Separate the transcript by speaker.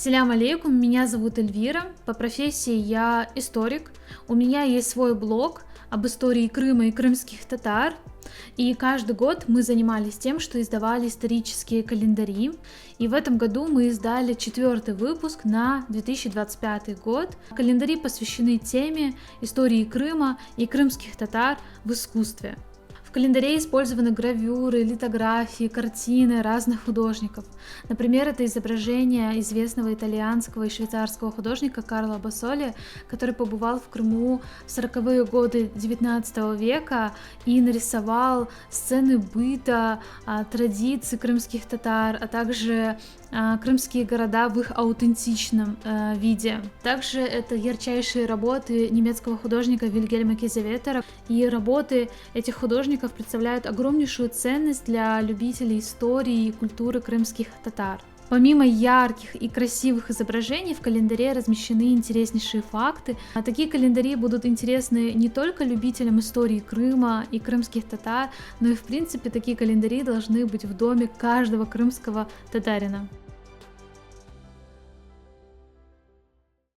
Speaker 1: Селям алейкум, меня зовут Эльвира, по профессии я историк, у меня есть свой блог об истории Крыма и крымских татар, и каждый год мы занимались тем, что издавали исторические календари, и в этом году мы издали 4-й выпуск на 2025 год. Календари посвящены теме истории Крыма и крымских татар в искусстве. В календаре использованы гравюры, литографии, картины разных художников. Например, это изображение известного итальянского и швейцарского художника Карло Басоли, который побывал в Крыму в 40-е годы 19 века и нарисовал сцены быта, традиций крымских татар, а также крымские города в их аутентичном виде. Также это ярчайшие работы немецкого художника Вильгельма Кизеветера, и работы этих художников представляют огромнейшую ценность для любителей истории и культуры крымских татар. Помимо ярких и красивых изображений, в календаре размещены интереснейшие факты. Такие календари будут интересны не только любителям истории Крыма и крымских татар, но и в принципе такие календари должны быть в доме каждого крымского татарина.